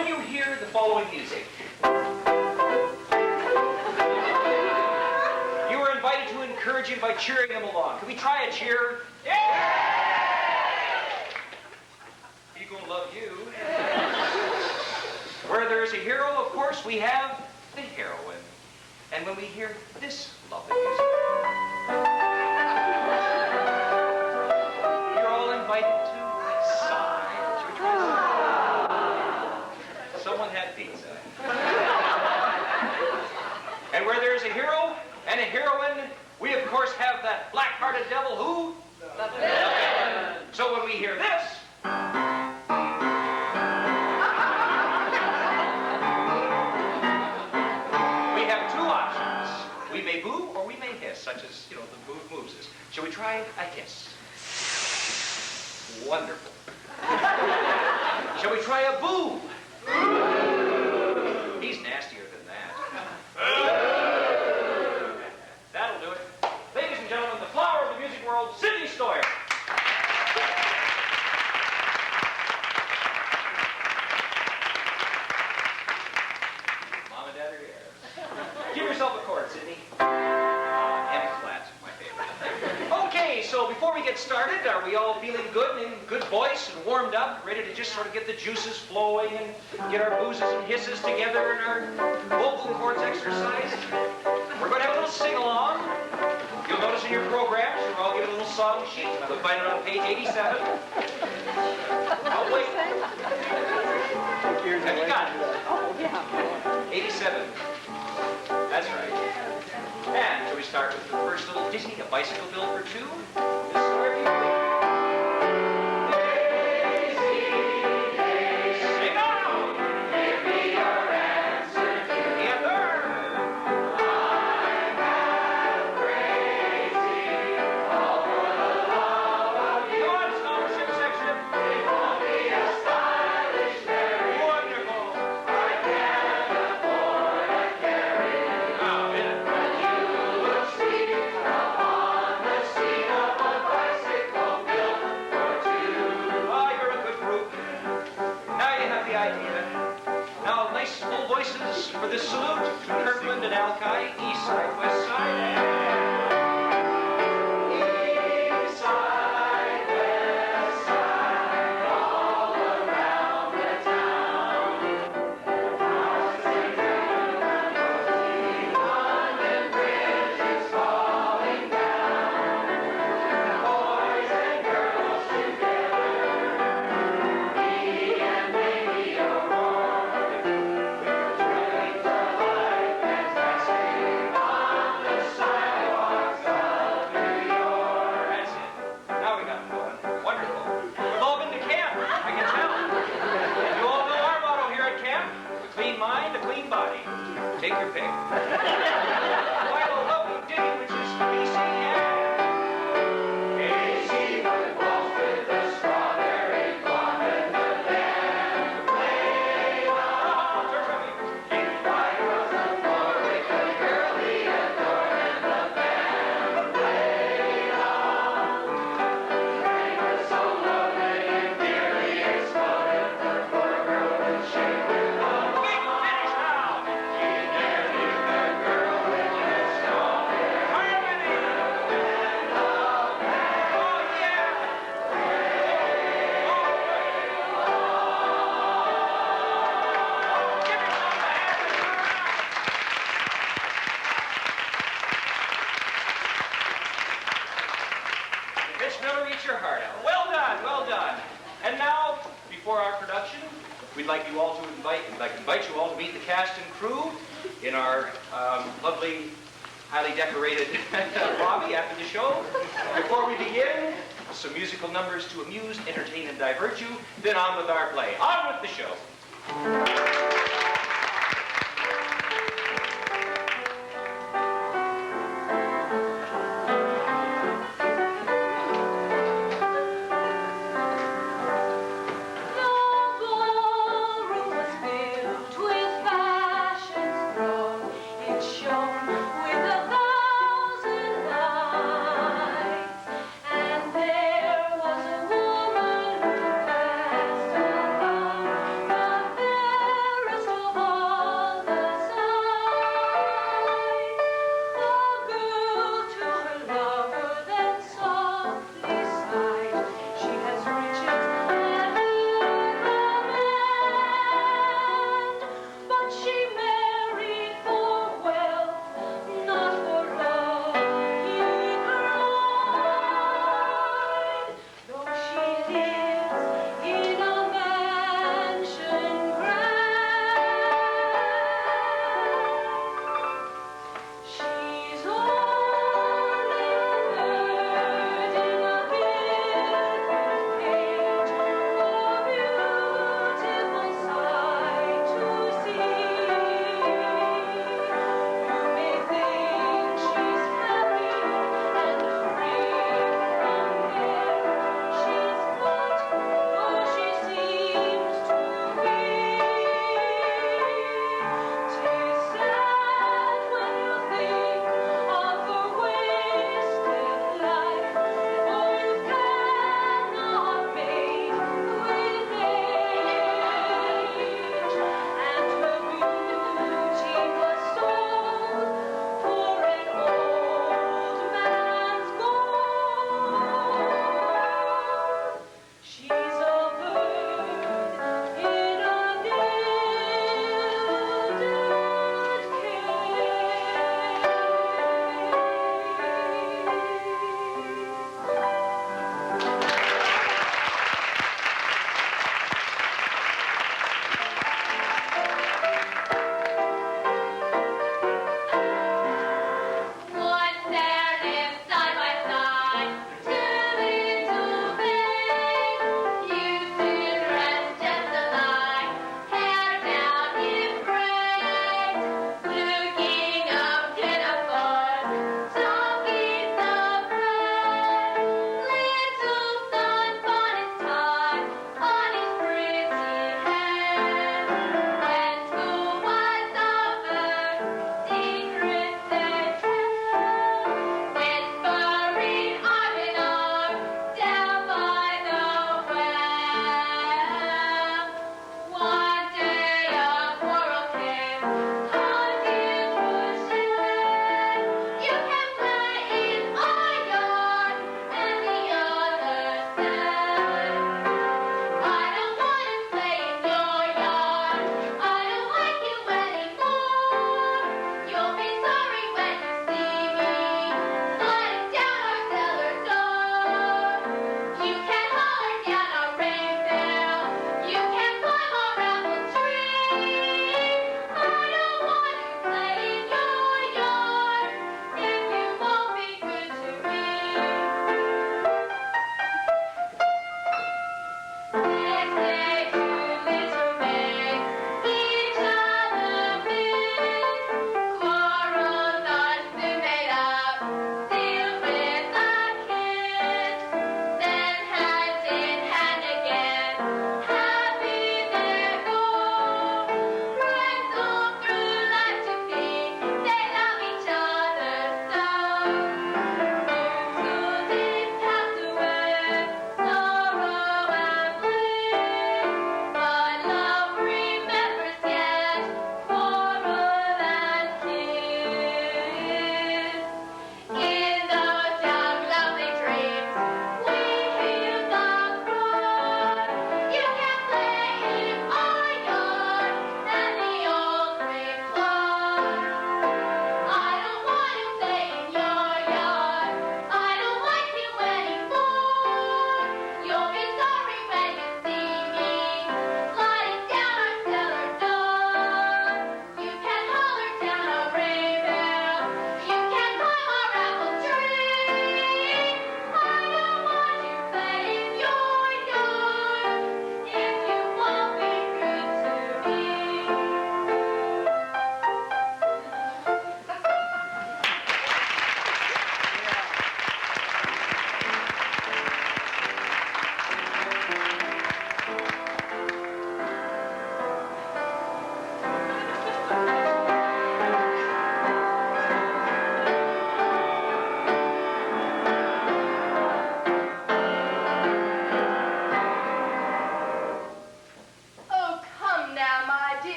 When you hear the following music, you are invited to encourage him by cheering him along. Can we try a cheer? Yeah! He's gonna love you. Where there's a hero, of course, we have the heroine. And when we hear this lovely music, you're all invited to sigh. Should we try this? Someone had pizza. And where there's a hero and a heroine, we of course have that black-hearted devil who? The villain. So when we hear this, we have two options. We may boo or we may hiss, such as, the boo moves us. Shall we try a hiss? Wonderful. Shall we try a boo? He's nastier than that. That'll do it. Ladies and gentlemen, the flower of the music world, Sidney Stoyer. Mom and Dad are here. Give yourself a chord, Sidney. M flat, my favorite. Okay, so before we get started, are we all feeling good and in good voice and warmed up, ready to just sort of get the juices flowing and get our boozes and hisses together and our vocal cords exercised? We're going to have a little sing-along. You'll notice in your programs, you're all given a little song sheet. You'll find it on page 87. Oh, wait. Have you got it? Oh, yeah. 87. That's right. And shall we start with the first little ditty, A Bicycle Bill for Two? This is where you sing on! Give me your answer together! I'm half crazy, all for the love of you. Come on, scholarship section. It won't be a stylish marriage. Wonderful. I can't afford a carriage. Now, in it. But you look sweet upon the seat of a bicycle built for two. Oh, you're a good group. Now you have the idea. Now, nice full voices for this salute to Kirkland and Alki, east side, west side, and east side, west side, all around the town. London Bridge is falling down. Boys and girls together, me and maybe Aurora. Trains are like fantastic on the sidewalks of New York. That's it. Now we got it going. Wonderful. We've all been to camp, I can tell. And you all know our motto here at camp: a clean mind, a clean body. Take your pick. While a lovely ditty, which is Casey and Casey went waltz with the strawberry blonde and the band played on. King White was the floor with the girl he adored and the band played on. They were so lovely and dearly exploded, the poor girl would shake with a big finish now. He interviewed the girl with the strawberry harmony and the band. Oh yeah! Give yourself a hand. This never reach your heart out. Well done, well done. And now, before our production, we'd like you all to invite you all to meet the cast and crew in our lovely, highly decorated lobby after the show. Before we begin, some musical numbers to amuse, entertain, and divert you. Then on with our play. On with the show. The ballroom was built with fashions broad. It shone with 1,000 lights, and there was a woman who passed along the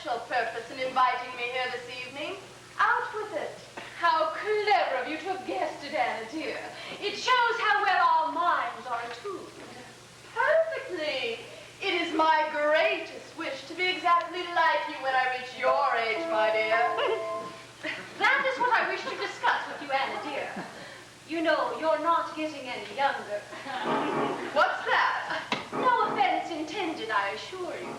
special purpose in inviting me here this evening. Out with it. How clever of you to have guessed it, Anna dear. It shows how well our minds are attuned. Perfectly. It is my greatest wish to be exactly like you when I reach your age, my dear. That is what I wish to discuss with you, Anna dear. You know, you're not getting any younger. What's that? No offense intended, I assure you.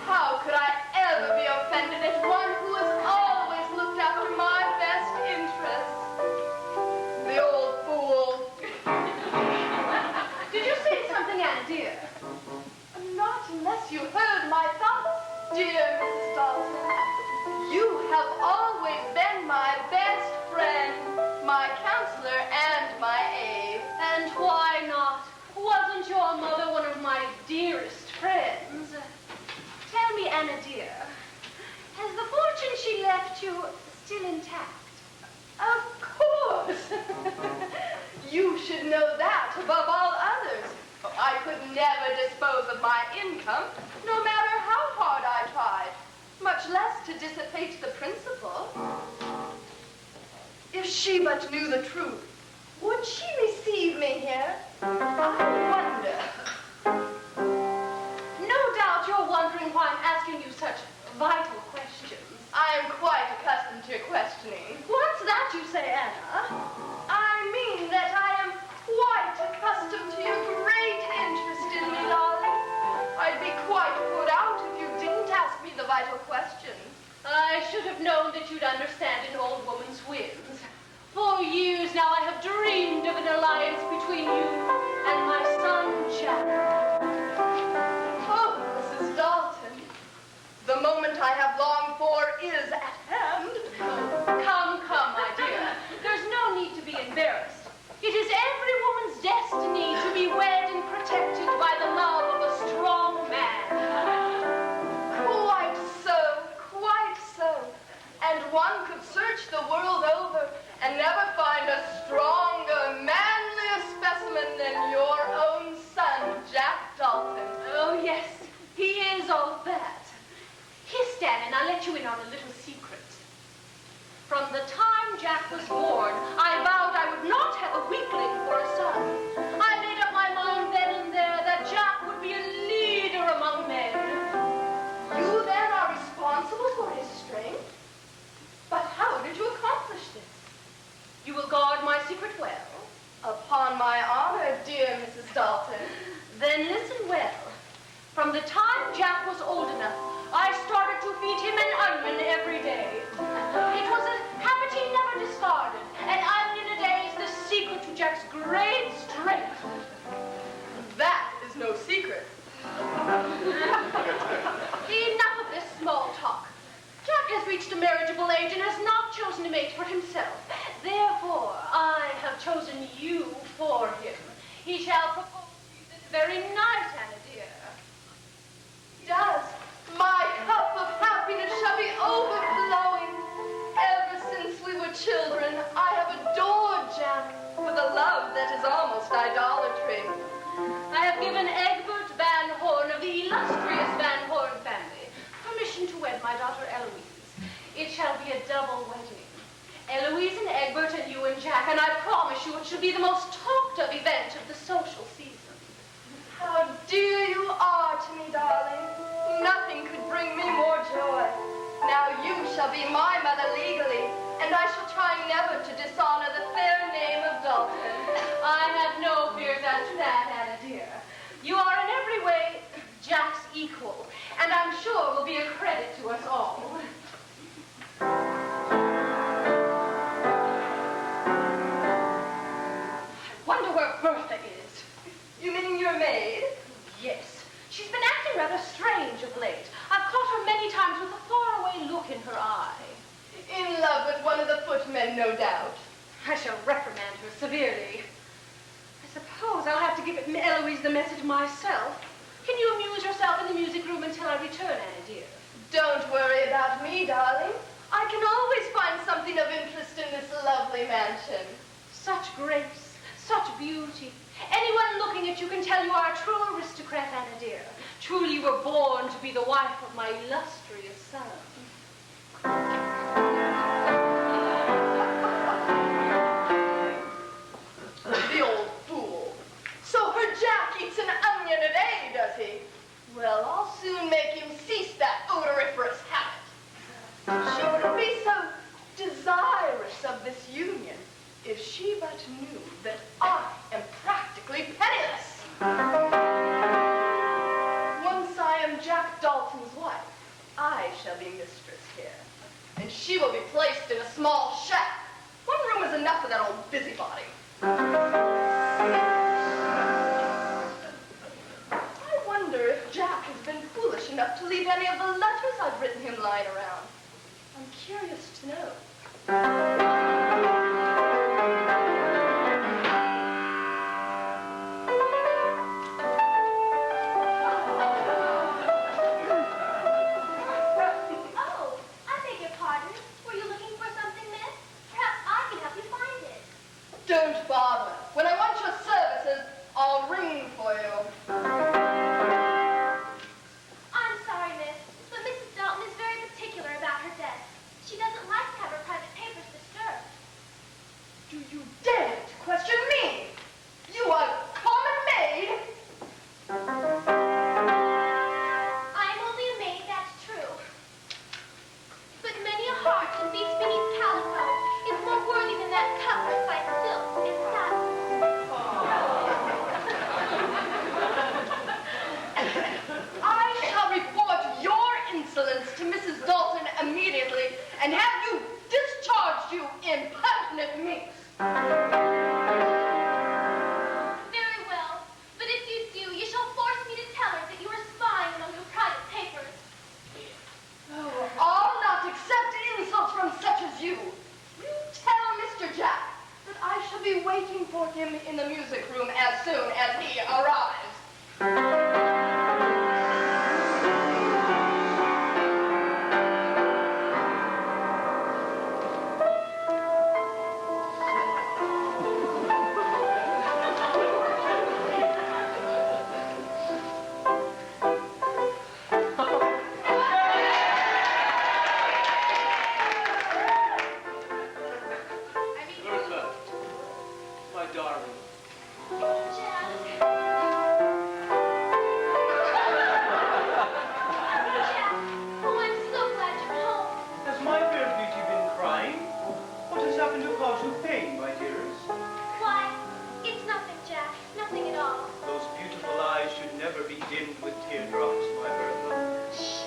How could I ever be offended at one who has always looked after my best interests? The old fool. Did you say something, Anna dear? Not unless you heard my thoughts, dear Mrs. Dalton. You have always been my best friend, my counselor, and my aide. And why not? Wasn't your mother one of my dearest friends? Tell me, Anna dear, has the fortune she left you still intact? Of course. You should know that above all others. I could never dispose of my income, no matter how hard I tried, much less to dissipate the principal. If she but knew the truth, would she receive me here? I wonder. No doubt you're wondering why I'm asking you such vital questions. I am quite accustomed to questioning. What's that you say, Anna? I mean that I am quite accustomed to your great interest in me, darling. I'd be quite put out if you didn't ask me the vital questions. I should have known that you'd understand an old woman's whims. For years now I have dreamed of an alliance between you and my son, Jack. Oh, Mrs. Dalton, the moment I have longed for is at hand. Come, my dear. There's no need to be embarrassed. It is every woman's destiny to be wed and protected by the love of a strong man. Quite so, quite so. And one could search the world over and never find a stronger, manlier specimen than your own son, Jack Dalton. Oh, yes, he is all that. Here, Stan, and I'll let you in on a little secret. From the time Jack was born, I vowed I would not have a weakling for a son. I made up my mind then and there that Jack would be a leader among men. You then are responsible for his strength? But how did you accomplish this? You will guard my secret well? Upon my honor, dear Mrs. Dalton. Then listen well. From the time Jack was old enough, I started to feed him an onion every day. It was a habit he never discarded. An onion a day is the secret to Jack's great strength. That is no secret. Enough of this small talk. Jack has reached a marriageable age and has not chosen a mate for himself. Therefore, I have chosen you for him. He shall propose to you this very night, Anna dear. Does. My cup of happiness shall be overflowing. Ever since we were children, I have adored Jack with a love that is almost idolatry. I have given Egbert Van Horn of the illustrious Van Horn family permission to wed my daughter Eloise. It shall be a double wedding. Eloise and Egbert and you and Jack, and I promise you it shall be the most talked of event of the social season. How dear you are to me, darling. Nothing could bring me more joy. Now you shall be my mother legally, and I shall try never to dishonor the fair name of Dalton. I have no fears as to that, Anna dear. You are in every way Jack's equal, and I'm sure will be a credit to us all. I wonder where Bertha is. You mean your maid? Yes. She's been acting rather strange of late. I've caught her many times with a faraway look in her eye. In love with one of the footmen, no doubt. I shall reprimand her severely. I suppose I'll have to give Eloise the message myself. Can you amuse yourself in the music room until I return, Anna dear? Don't worry about me, darling. I can always find something of interest in this lovely mansion. Such grace, such beauty. Anyone looking at you can tell you are a true aristocrat, Anna dear. Truly you were born to be the wife of my illustrious son. The old fool. So her Jack eats an onion a day, does he? Well, I'll soon make him cease that odoriferous habit. She wouldn't be so desirous of this union if she but knew that I am practically penniless. Once I am Jack Dalton's wife, I shall be mistress here, and she will be placed in a small shack. One room is enough for that old busybody. I wonder if Jack has been foolish enough to leave any of the letters I've written him lying around. I'm curious to know. Oh, I beg your pardon. Were you looking for something, miss? Perhaps I can help you find it. Don't bother. When I want your services, I'll ring for you. I'm sorry, miss, but Mrs. Dalton is very particular about her desk. She doesn't like to have her private papers disturbed. Do you dare to question me? You are common maid. I am only a maid, that's true. But many a heart that beats beneath calico is more worthy than that covered by silk and satin. I shall report your insolence to Mrs. Dalton immediately and have you discharged, you impertinent minx. Very well, but if you do, you shall force me to tell her that you are spying among her private papers. Oh, I'll not accept insults from such as you. You tell Mr. Jack that I shall be waiting for him in the music room as soon as he arrives. Bertha, my darling. Jack. Jack, oh, I'm so glad you're home. Has my fair beauty been crying? What has happened to cause you pain, my dearest? Why, it's nothing, Jack. Nothing at all. Those beautiful eyes should never be dimmed with teardrops, my Bertha. Shh.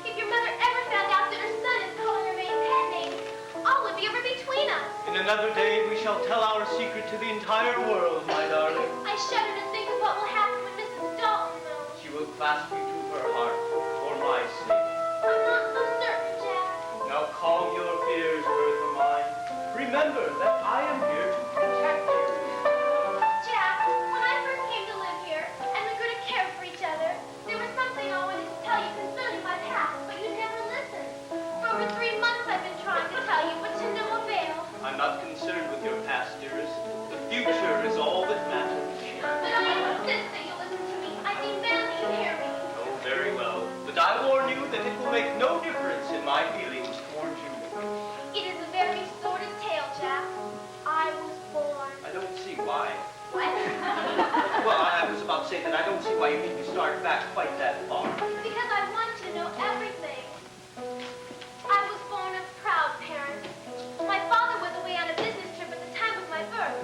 If your mother ever found out that her son is calling her maid pet names, all would be over between us. In another day, we shall tell our secret to the entire world, my darling. I shudder to think of what will happen when Mrs. Dalton knows. She will clasp you to her heart for my sake. I'm not so certain, Jack. Now calm your fears, Bertha mine. Remember that I am here to protect you. Jack, when I first came to live here and we grew to care for each other, there was something I wanted to tell you concerning my past, but you never listened. For over 3 months I've been trying to tell you, but to no avail. I'm not concerned with your past, dearest. The future is all that matters. But I insist that you listen to me. I demand that you hear me. Oh, very well. But I warn you that it will make no difference in my feelings towards you. It is a very sordid tale, Jack. I was born. I don't see why. What? Well, I was about to say that I don't see why you need to start back quite that far. Because I want you to know everything. I was born of proud parents. My father was away on a business trip at the time of my birth.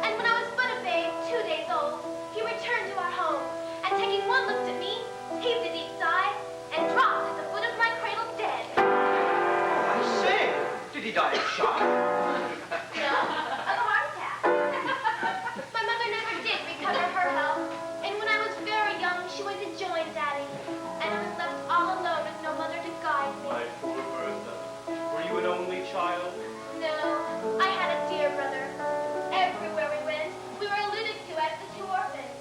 And when I was but a babe, 2 days old, he returned to our home. And taking one look at me, heaved a deep sigh, and dropped at the foot of my cradle dead. I say, did he die of shock? No, of a heart attack. My mother never did recover her health. And when I was very young, she went to join Daddy. And I was left all alone with no mother to guide me. My poor Bertha. Were you an only child? No, I had a dear brother. Everywhere we went, we were alluded to as the 2 orphans.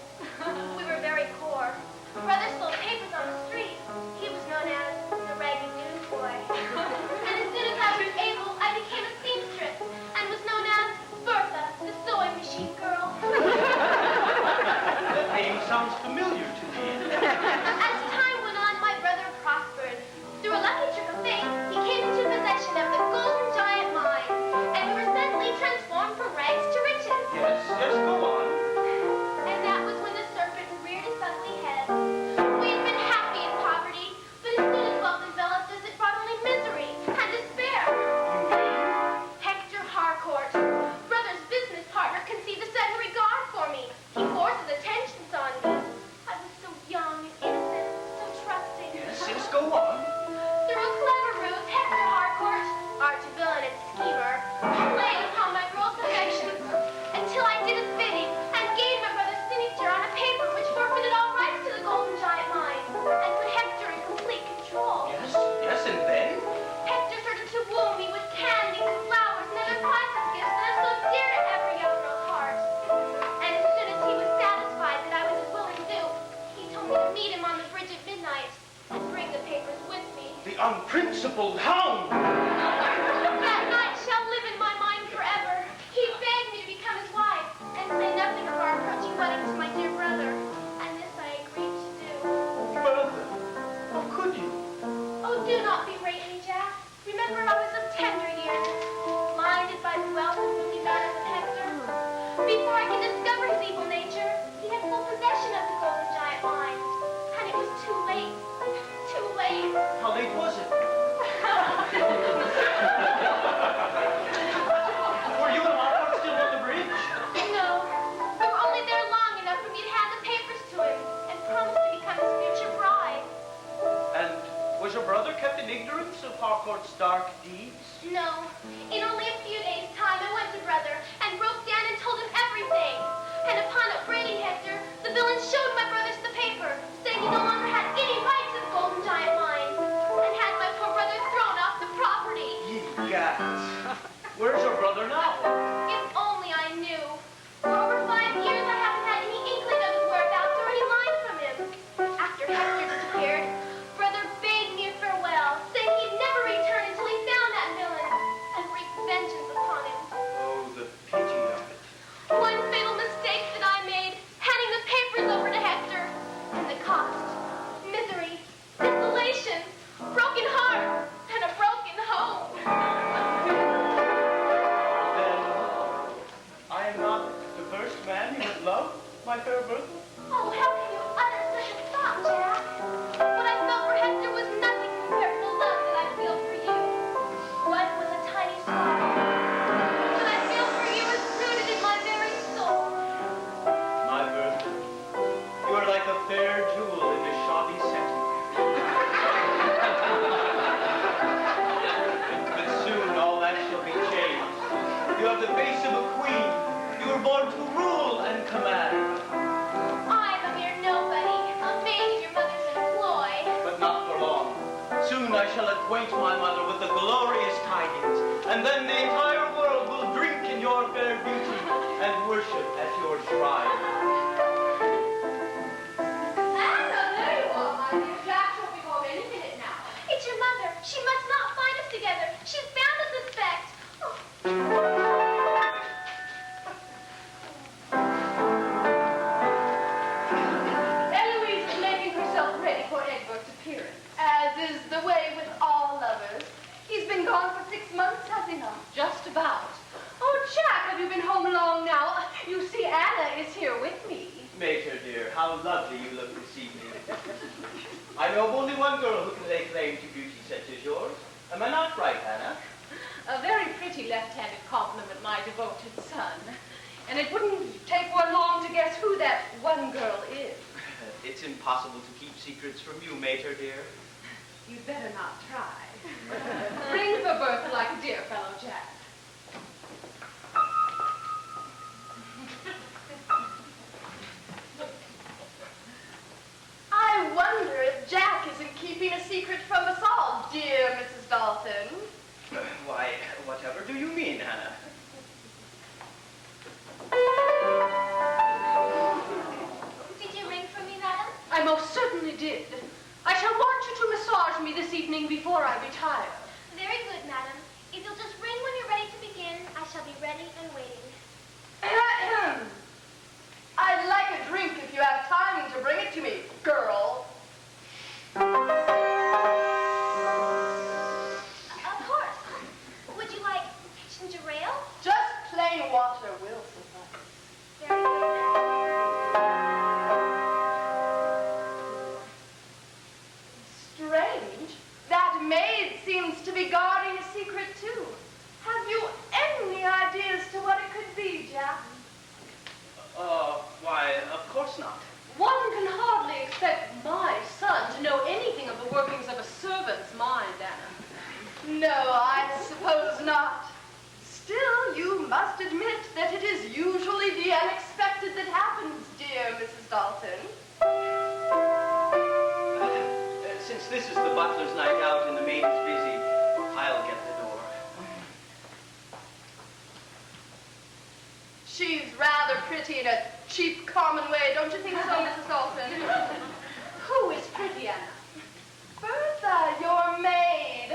We were very poor. Brother sold papers on the street. He was known as the ragged newsboy. And as soon as I was able, I became a seamstress. principled hound! That night shall live in my mind forever. He begged me to become his wife and say nothing of our approaching wedding to my dear brother. And this I agreed to do. Bertha, how could you? Oh, do not berate me, Jack. Remember, I was of tender years, blinded by the wealth and goodly manners of Hector. Before I could discover his evil nature, he had full possession of the golden giant mine. And it was too late. Too late. How late was it? Were you and Harcourt still on the bridge? No, we were only there long enough for me to hand the papers to him and promise to become his future bride. And was your brother kept in ignorance of Harcourt's dark deeds? No, in only a few days' time I went to brother and broke down and told him everything. And upon upbraiding Hector, the villain showed my brothers the paper, saying he no longer had any right to the golden giant mine, and had my poor brother thrown off the property. Ye gods. Where's your brother now? If only I knew. For over 5 years I haven't had any inkling of his whereabouts or any line from him. After Hector disappeared, brother bade me a farewell, saying he'd never return until he found that villain and wreaked vengeance upon him. Oh, the pity of it. One fatal mistake that I made, handing the papers over to Hector, and the cost, misery, desolation, broken heart, and a broken home. Then I am not the first man you have loved, my fair Bertha? Oh, how can you utter such a thought, Jack? What I felt for Hector was nothing compared to the love that I feel for you. One was a tiny spark. What I feel for you is rooted in my very soul. My Bertha, you are like a fair jewel in a shoddy setting. But soon all that shall be changed. You have the face of a queen. You were born to rule and command. I'm a mere nobody, a maid in your mother's employ. But not for long. Soon I shall acquaint my mother with the glorious tidings, and then the entire world will drink in your fair beauty and worship at your shrine. Anna, there you are, my dear. Jack shall be home any minute now. It's your mother. She must not find us together. She's bound to suspect. Oh. Eloise is making herself ready for Egbert's appearance. As is the way with all lovers. He's been gone for 6 months, has he not? Just about. Oh, Jack, have you been home long now? You see, Anna is here with me. Mater dear, how lovely you look this evening. I know of only one girl who can lay claim to beauty such as yours. Am I not right, Anna? A very pretty left-handed compliment, my devoted son. And it wouldn't take one long to guess who that one girl is. It's impossible to keep secrets from you, Mater dear. You'd better not try. Ring for Bertha like a dear fellow, Jack. I wonder if Jack isn't keeping a secret from us all, dear Mrs. Dalton. Why, whatever do you mean, Anna? Did you ring for me, madam? I most certainly did. I shall want you to massage me this evening before I retire. Very good, madam. If you'll just ring when you're ready to begin, I shall be ready and waiting. I'd like a drink if you have time to bring it to me, girl. Of course. Would you like ginger ale? Just plain water will suffice. Very good. Strange. That maid seems to be guarding a secret, too. Have you any idea as to what it could be, Jack? Why, of course not. One can hardly expect my son to know anything of the workings of a servant's mind, Anna. No, I suppose not. Still, you must admit that it is usually the unexpected that happens, dear Mrs. Dalton. Since this is the butler's night out and the maid is busy, I'll get the door. She's rather pretty in a cheap, common way, don't you think so, Mrs. Dalton? Who is pretty, Anna? Bertha, your maid.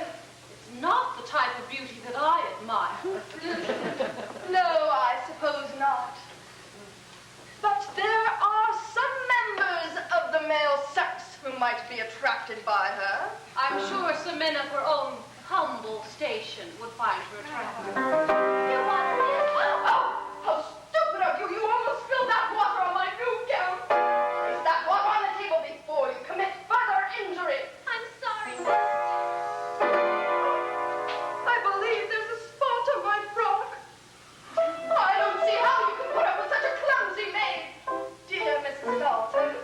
station would find her attractive. You want this? Oh, how stupid of you! You almost spilled that water on my new gown. Place that water on the table before you commit further injury. I'm sorry, miss. I believe there's a spot on my frock. I don't see how you can put up with such a clumsy maid. Dear Mrs. Dalton,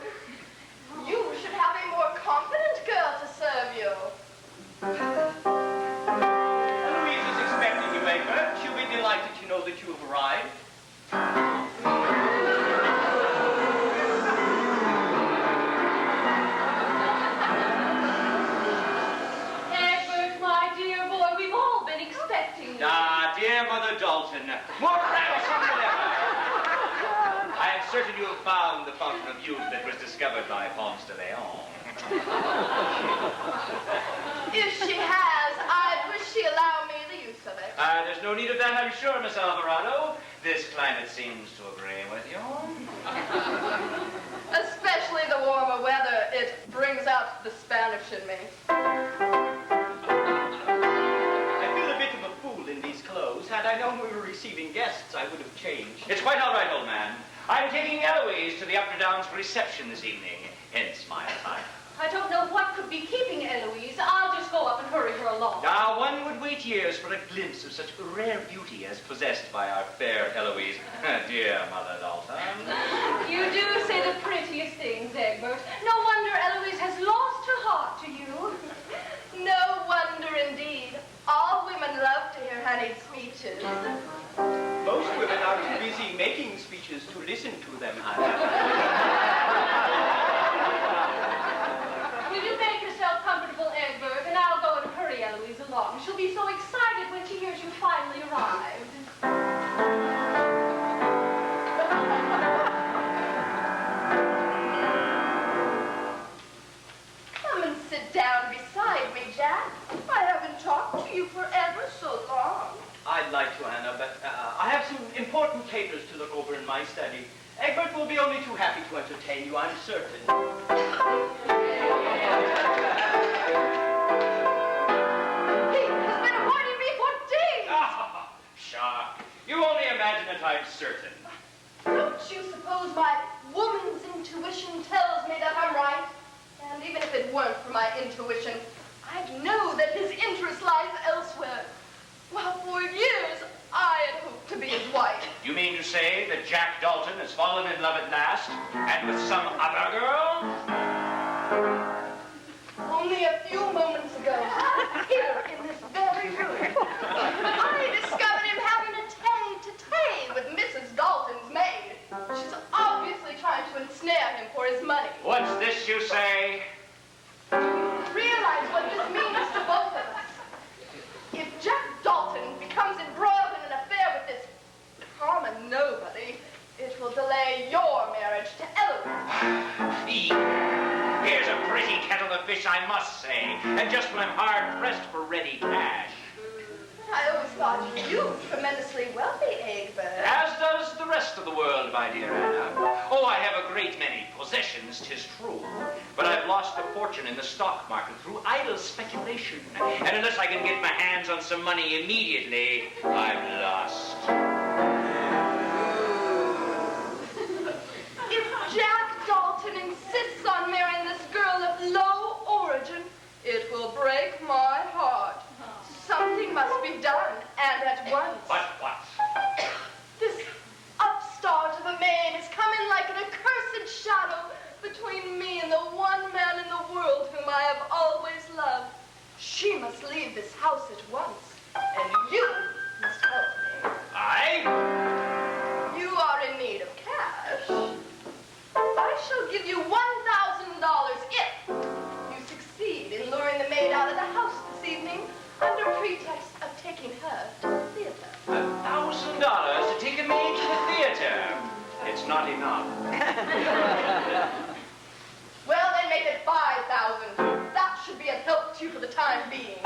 you should have a more confident girl to serve you. Louise is expecting you, Egbert. She'll be delighted to know that you have arrived. Egbert, my dear boy, we've all been expecting you. Ah, dear Mother Dalton, more rattlesome than ever. I am certain you have found the fountain of youth that was discovered by Ponce de Leon. If she has, I wish she allowed me the use of it. There's no need of that, I'm sure, Miss Alvarado. This climate seems to agree with you. Especially the warmer weather, it brings out the Spanish in me. I feel a bit of a fool in these clothes. Had I known we were receiving guests, I would have changed. It's quite all right, old man. I'm taking Eloise to the Upper Downs reception this evening, hence my attire. I don't know what could be keeping Eloise. I'll just go up and hurry her along. Now, one would wait years for a glimpse of such rare beauty as possessed by our fair Eloise. Dear Mother Dalton. You do say the prettiest things, Egbert. No wonder Eloise has lost her heart to you. No wonder indeed. All women love to hear honeyed speeches. Most women are too busy making speeches to listen to them, Will you make yourself comfortable, Egbert, and I'll go and hurry Eloise along. She'll be so excited when she hears you finally arrived. Come and sit down beside me, Jack. I haven't talked to you for ever so long. I'd like to, Anna, but I have some important papers to look over in my study. Egbert will be only too happy to entertain you, I'm certain. He has been avoiding me for days. Pshaw. You only imagine it, I'm certain. Don't you suppose my woman's intuition tells me that I'm right? And even if it weren't for my intuition, I'd know that his interest lies elsewhere. Well, for years, I had hoped to be his wife. You mean to say that Jack Dalton has fallen in love at last, and with some other girl? Only a few moments ago, here in this very room, I discovered him having a tete-a-tete with Mrs. Dalton's maid. She's obviously trying to ensnare him for his money. What's this you say? Realize what this means to both of us. If Jack Dalton becomes embroiled in an affair with this common nobody, it will delay your marriage to Eloise. Here's a pretty kettle of fish, I must say, and just when I'm hard-pressed for ready cash. I always thought you tremendously wealthy, Egbert. As does the rest of the world, my dear Anna. Oh, I have a great many possessions, 'tis true, but I've lost a fortune in the stock market through idle speculation, and unless I can get my hands on some money immediately, I'm lost. If Jack Dalton insists on marrying this girl of low origin, it will break my heart. Something must be done, and at once. But what? This upstart of a maid is coming like an accursed shadow between me and the one man in the world whom I have always loved. She must leave this house at once, and you must help me. I? You are in need of cash. I shall give you $1,000 if you succeed in luring the maid out of the house this evening under pretext of taking her to the theater. $1,000 to take a maid to the theater. It's not enough. Well, then make it 5,000. That should be a help to you for the time being.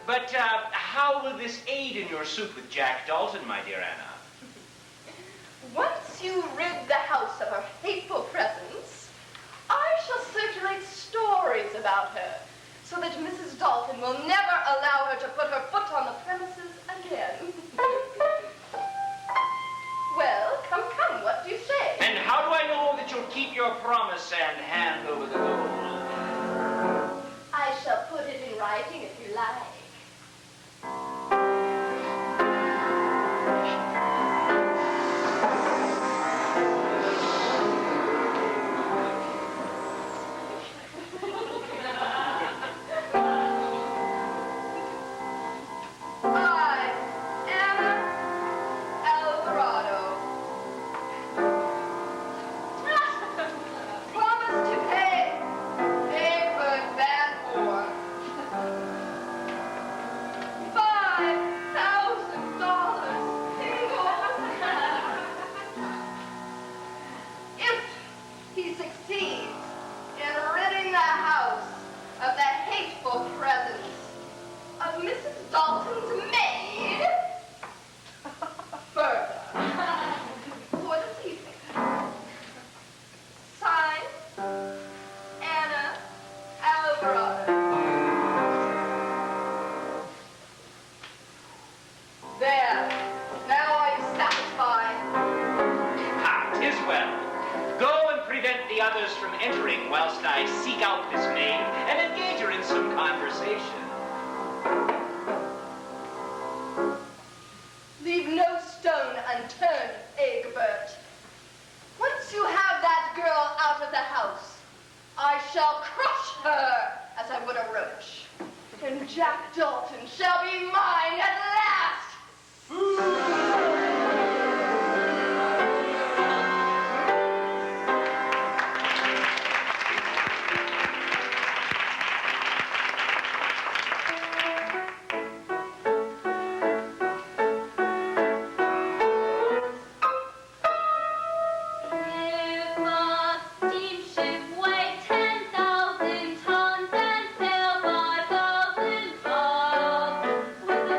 But how will this aid in your suit with Jack Dalton, my dear Anna? Once you rid the house of her hateful presence, I shall circulate stories about her, so that Mrs. Dalton will never allow her to put her foot on the premises again. Well, come, what do you say? And how do I know that you'll keep your promise and hand over the gold? I shall put it in writing if you like. Whilst I seek out this maid and engage her in some conversation. Leave no stone unturned, Egbert. Once you have that girl out of the house, I shall crush her as I would a roach. And Jack Dalton shall be mine at last. With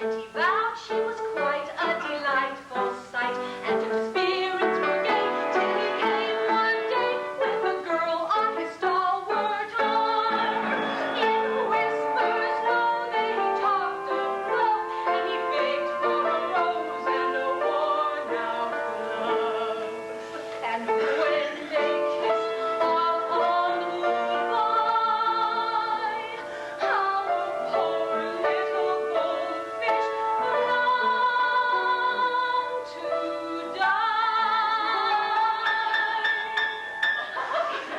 and he vowed she was quite a delightful sight, and his spirits were gay till he came one day with a girl on his stalwart arm. In whispers low they talked of love, and he begged for a rose and a worn-out glove. And when they kissed all on the goodbye, how a poor little goldfish longed to die.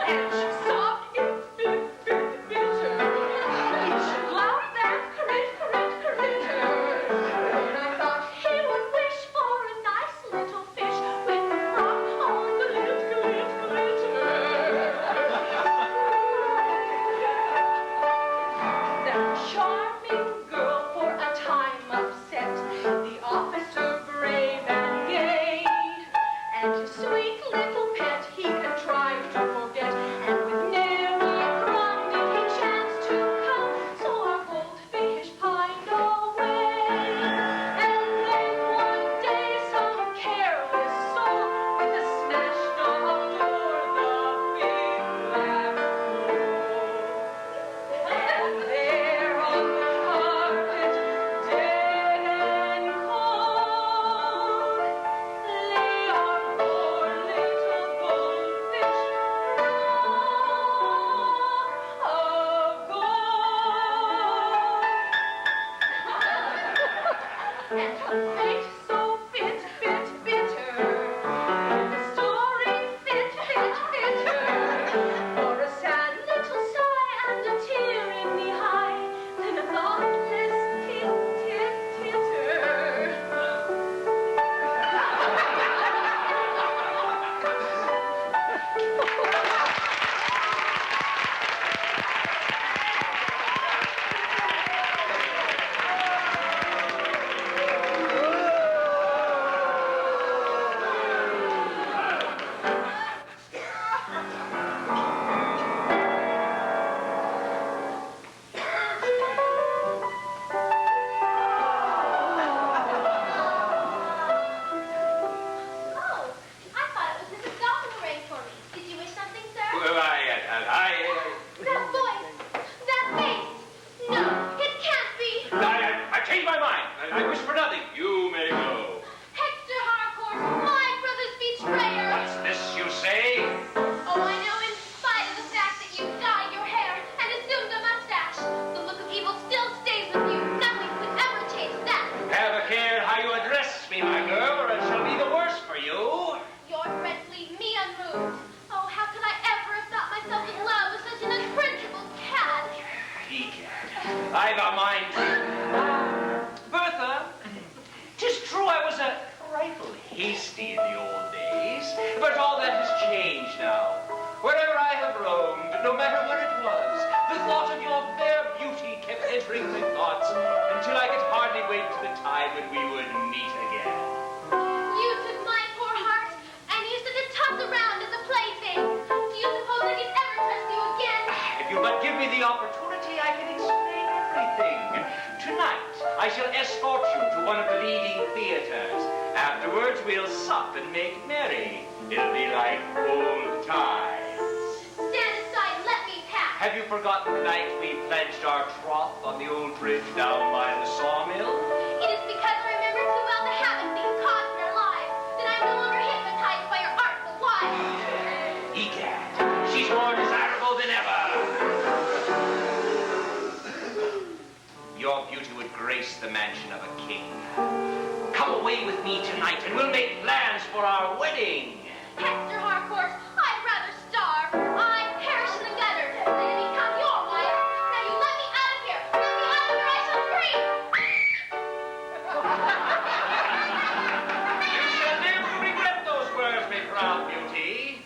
And she sobbed, it's bitter. He should laugh that critter. But I thought he would wish for a nice little fish with a frock on the glitter. That charming girl for a time upset the officer brave and gay, and his sweet little pet he contrived to forget, and with nary a crumb did he chance to come, so our goldfish pined away. And then one day some careless soul with a smashed off door the big black and there on the carpet, dead and cold, lay our poor little goldfish of gold. And her fate so bitter, the story bitter, for a sad little sigh and a tear in the eye, then a thoughtless titter. Oh, I thought it was Mrs. Dalton who rang for me. Did you wish something, sir? Well, That voice, that face. No, it can't be. I changed my mind. I wish for nothing. You may go. Hector Harcourt, my brother's betrayer. What's this you say? Oh, I know in spite of the fact that you dyed your hair and assumed a mustache, the look of evil still stays with you. Nothing could ever change that. Have a care how you address me, my girl, or it shall be the worse for you. Your friends leave me unmoved. Oh, how could I ever have thought myself in love with such an unprincipled cad? Egad, I've a mind to... Bertha, 'tis true I was a trifle hasty in the old days, but all that has changed now. Wherever I have roamed, no matter where it was, the thought of your fair beauty kept entering my thoughts until I could hardly wait to the time when we would meet again. You took my poor heart and used it to toss around as a plaything. Do you suppose I could ever trust you again? If you but give me the opportunity, I can explain everything. Tonight, I shall escort you to one of the leading theaters. Afterwards, we'll sup and make merry. It'll be like old times. Stand aside and let me pass. Have you forgotten the night we pledged our troth on the old bridge down by the sawmill? It is because I remember too well the havoc that you caused in our lives that I'm no longer hypnotized by your artful wiles. Egad, she's more desirable than ever. Your beauty would grace the mansion of a king. Come away with me tonight and we'll make plans for our wedding. Hector Harcourt, I'd rather starve. I'd perish in the gutter than to become your wife. Now you let me out of here. Let me out of here, I shall scream. You shall never regret those words, my proud beauty.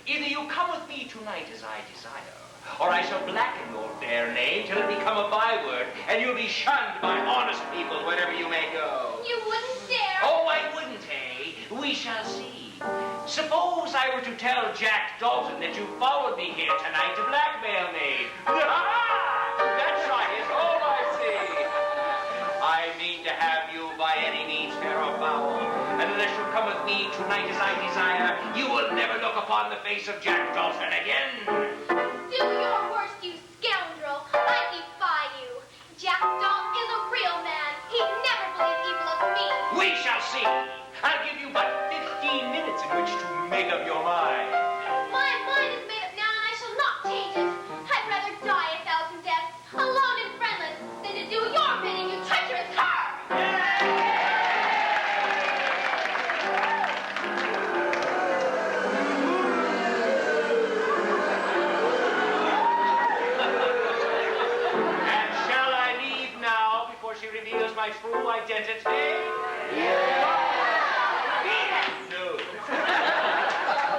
Either you come with me tonight as I desire, or I shall blacken your fair name till it become a byword, and you'll be shunned by honest people wherever you may go. You wouldn't dare. Oh, I wouldn't, eh? We shall see. Suppose I were to tell Jack Dalton that you followed me here tonight to blackmail me. That shot is all I see. I mean to have you by any means, fair or foul. And unless you come with me tonight as I desire, you will never look upon the face of Jack Dalton again. Do your worst, you scoundrel. I defy you. Jack Dalton is a real man. He'd never believe evil of me. We shall see. I'll give you but 15 minutes in which to make up your mind. My mind is made up now, and I shall not change it. I'd rather die 1,000 deaths, alone and friendless, than to do your bidding, you treacherous cur! And shall I leave now before she reveals my true identity? No.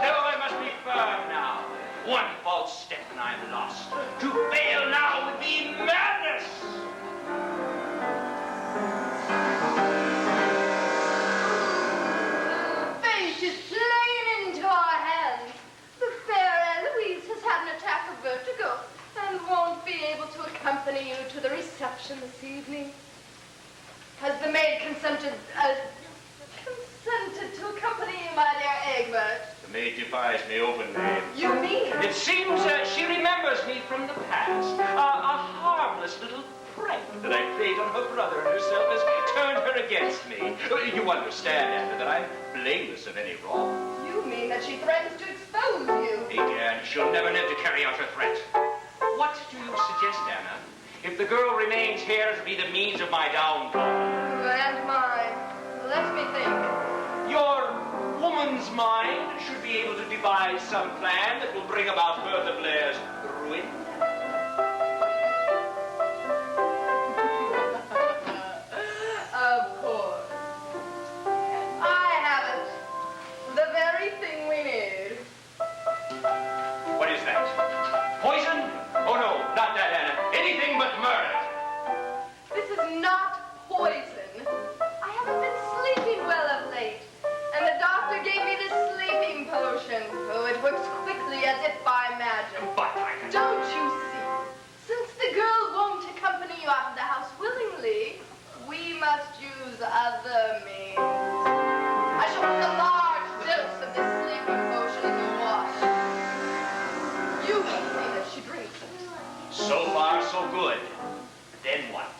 No, I must be firm now. One false step and I'm lost. To fail now would be madness. Fate is playing into our hands. The fair Eloise has had an attack of vertigo and won't be able to accompany you to the reception this evening. Has the maid consented to accompany you, my dear Egbert? The maid defies me openly. You mean? It seems she remembers me from the past. A harmless little prank that I played on her brother and herself has turned her against me. You understand, Anna, that I'm blameless of any wrong. You mean that she threatens to expose you? Egad, she'll never live to carry out her threat. What do you suggest, Anna? If the girl remains here, it'll be the means of my downfall. And mine. Let me think. Your woman's mind should be able to devise some plan that will bring about Bertha Blair's ruin. Of course. I have it. The very thing we need. What is that? Poison? Oh no, not that, Anna. Anything but murder. This is not poison. I haven't been sleeping well of late, and the doctor gave me this sleeping potion. Oh, it works quickly as if by magic. But I can... Don't you see? Since the girl won't accompany you out of the house willingly, we must use other means. I shall put a large dose of this sleeping potion in the water. You will see that she drinks it. So far, so good. Then what?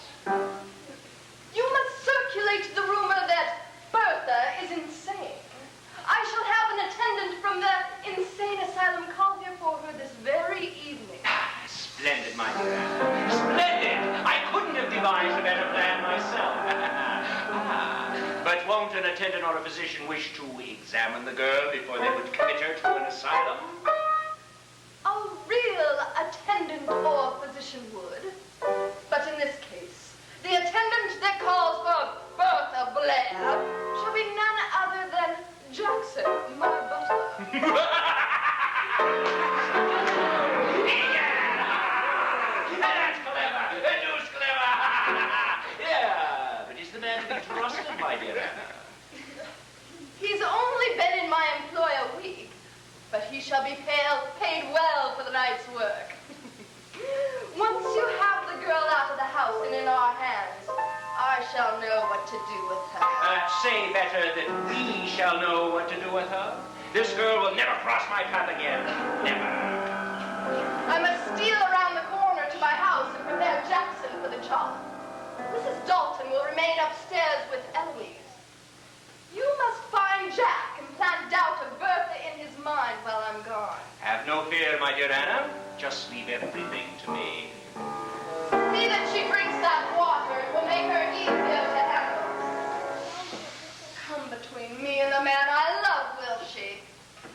You must circulate the rumor that Bertha is insane. I shall have an attendant from the insane asylum call here for her this very evening. Splendid, my dear Anna. Splendid! I couldn't have devised a better plan myself. But won't an attendant or a physician wish to examine the girl before they would commit her to an asylum? A real attendant or physician would. But in this case, the attendant that calls for Bertha Blair shall be none other than Jackson, my butler. That's clever! Deuce clever! Yeah, but is the man to be trusted, my dear Anna? He's only been in my employ a week, but he shall be paid well for the night's work. Once you have the girl out of the house and in our hands, I shall know what to do with her. Say better that we shall know what to do with her. This girl will never cross my path again. Never. I must steal around the corner to my house and prepare Jackson for the job. Mrs. Dalton will remain upstairs with Eloise. You must find Jack and plant doubt of Bertha in his mind while I'm gone. Have no fear, my dear Anna. Just leave everything to me. See that she drinks that water. It will make her easier to handle. Come between me and the man I love, will she?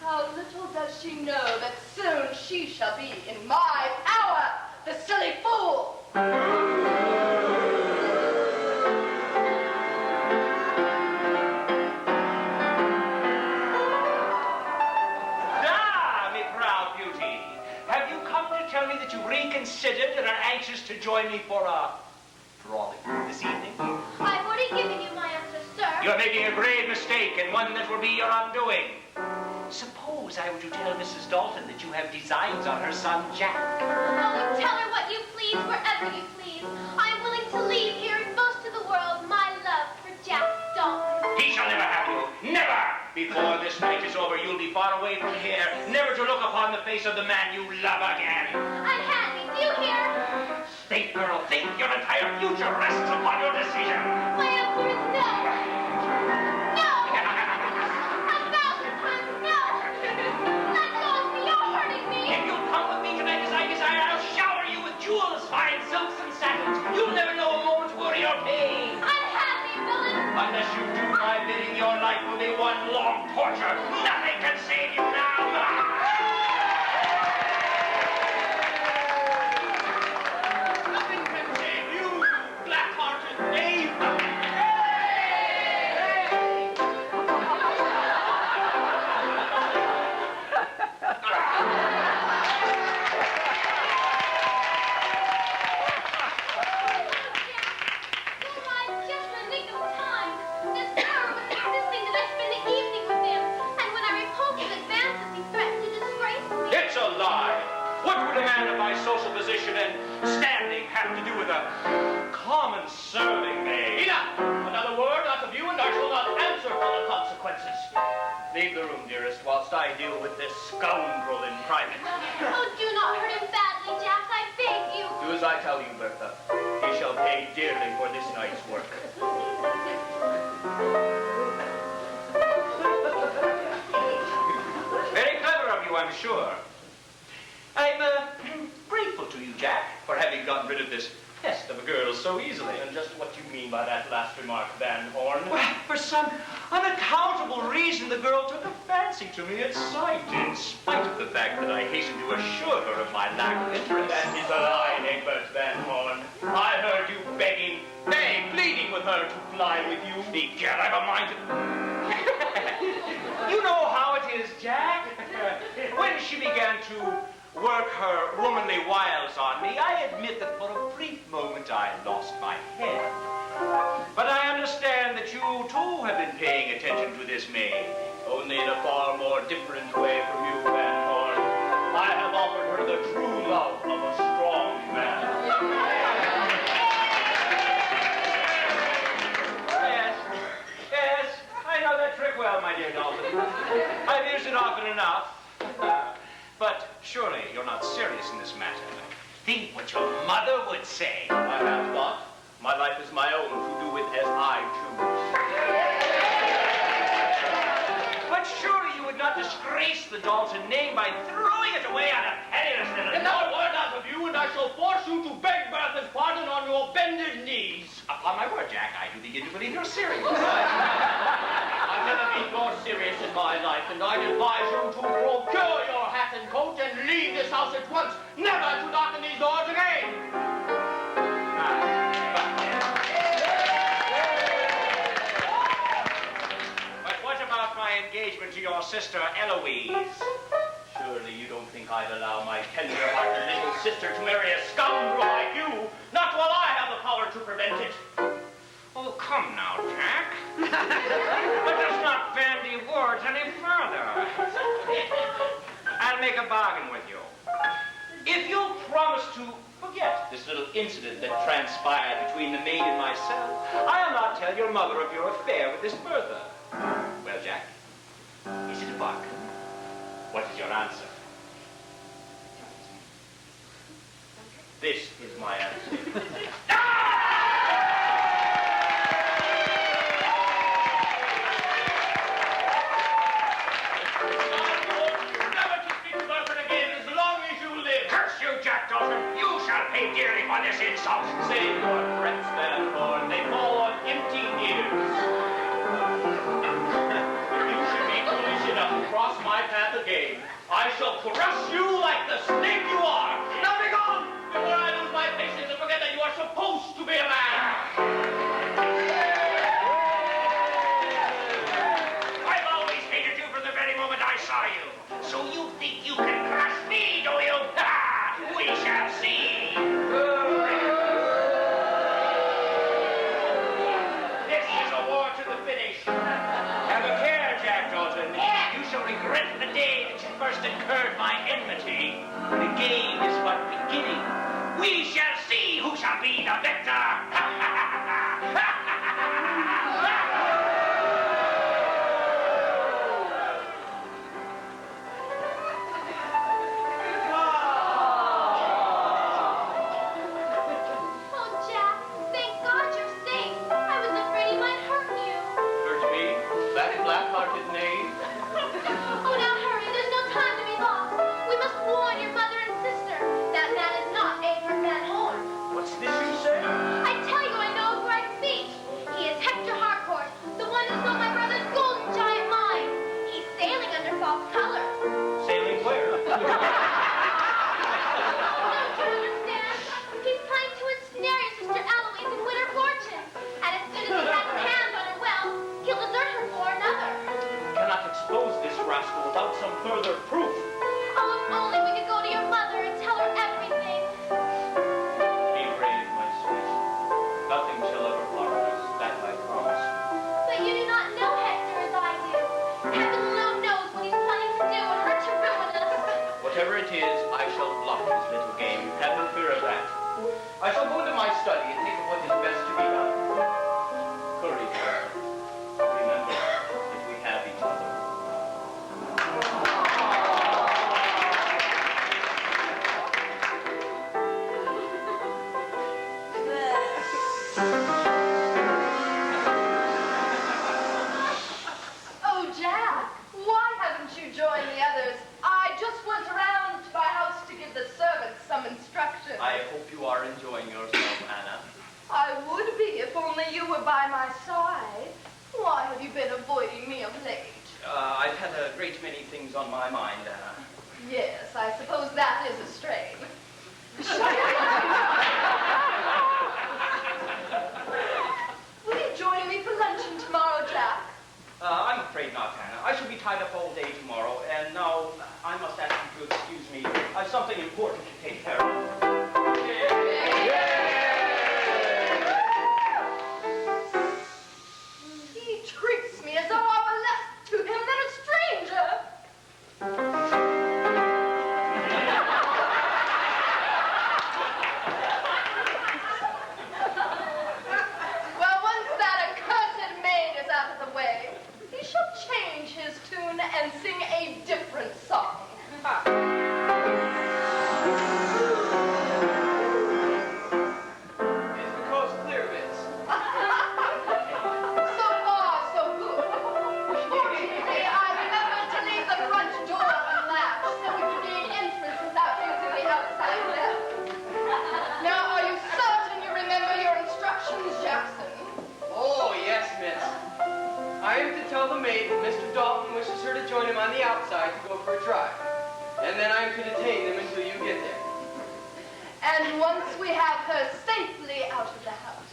How little does she know that soon she shall be in my power, the silly fool! Tell me that you reconsidered and are anxious to join me for a frolic this evening. I've already given you my answer, sir. You're making a grave mistake and one that will be your undoing. Suppose I were to tell Mrs. Dalton that you have designs on her son, Jack. Oh, tell her what you please, wherever you please. I'm willing to leave here and boast to the world my Before this night is over, you'll be far away from here, never to look upon the face of the man you love again. Unhappy, do you hear? Think, girl, think. Your entire future rests upon your decision. My answer is no. No! 1,000 times no! Let go of me, you're hurting me! If you'll come with me tonight as I desire, I'll shower you with jewels, fine silks and satins. You'll never know a moment's worry or pain. Unhappy, villain! Unless you do my bidding, your life will be one long torture. Nothing can save you now. Nothing can save you, you black-hearted knave. You're right, just in the nick of time. This terror was insisting that I spend the evening with him, and when I repulsed his advances, he threatened to disgrace me. It's a lie. What would a man of my social position and standing have to do with a common serving maid? Enough! Another word out of you, and I shall not answer for the consequences. Leave the room, dearest, whilst I deal with this scoundrel in private. Oh, do not hurt him badly, Jack, I beg you. Do as I tell you, Bertha. He shall pay dearly for this night's work. Very clever of you, I'm sure. I'm grateful to you, Jack, for having gotten rid of this pest of a girl so easily. And just what you mean by that last remark, Van Horn? Well, for some unaccountable reason, the girl took a fancy to me at sight, in spite of the fact that I hastened to assure her of my lack of interest. That is a lie, Egbert Van Horn. I heard you begging, nay, pleading with her to fly with you. Begad, I've a mind to... You know how it is, Jack. When she began to work her womanly wiles on me, I admit that for a brief moment I lost my head. But I understand that you, too, have been paying attention to this maid. Only in a far more different way from you, Van Horn. I have offered her the true love of a strong man. Yes, I know that trick well, my dear Dalton. I've used it often enough. But surely you're not serious in this matter. Think what your mother would say. I have thought. My life is my own, to do with as I choose. But surely you would not disgrace the Dalton name by throwing it away on a penniless little... Another word out of you, and I shall force you to beg Bertha's pardon on your bended knees. Upon my word, Jack, I do begin to believe you're serious. I've never been more serious in my life, and I'd advise you to procure your hat and coat and leave this house at once, never to darken these doors again. But what about my engagement to your sister, Eloise? Surely you don't think I'd allow my tender-hearted little sister to marry a scoundrel like you? Not while I have the power to prevent it. Oh, come now, Jack. Let us not bandy words any further. I'll make a bargain with you. If you'll promise to forget this little incident that transpired between the maid and myself, I'll not tell your mother of your affair with this Bertha. Well, Jack, is it a bargain? What is your answer? This is my answer. Pay dearly for this insult. Save your threats, Van Horn. They fall on empty ears. If you should be foolish enough to cross my path again, I shall crush you like the snake you are. Now be gone before I lose my patience and forget that you are supposed to be a man. I've always hated you from the very moment I saw you. So you think you can crush me, do you? We shall see. This is a war to the finish. Have a care, Jack Dalton. You shall regret the day that you first incurred my enmity. The game is but beginning. We shall see who shall be the victor. rascal without some further proof. Oh, if only we could go to your mother and tell her everything. Be brave, my sweet. Nothing shall ever harm us, that I promise. But you do not know Hector as I do. Heaven alone knows what he's planning to do in order to ruin us. Whatever it is, I shall bluff his little game. Have no fear of that. I shall go into my study and think of what is best to be done. Courage, Dalton. Remember that we have each other. Oh, Jack, why haven't you joined the others? I just went around to my house to give the servants some instructions. I hope you are enjoying yourself, Anna. I would be if only you were by my side. Why have you been avoiding me of late? I've had a great many things on my mind, Anna. Yes, I suppose that is a strain. Will you join me for luncheon tomorrow, Jack? I'm afraid not, Anna. I shall be tied up all day tomorrow, and now I must ask you to excuse me. I've something important to take care of. He treats me as though I were less to him than a stranger. Well, once that accursed maid is out of the way, he shall change his tune and sing a different song. It's because clear bits. So far, so good. Fortunately, I remembered to leave the front door unlatched so we could gain entrance without using the outside left. Now, are you certain you remember your instructions, Jackson? Oh, yes, miss. I am to tell the maid that Mr. Dalton wishes her to join him on the outside to go for a drive. And then I am to detain them until you get there. And once we have her safely out of the house,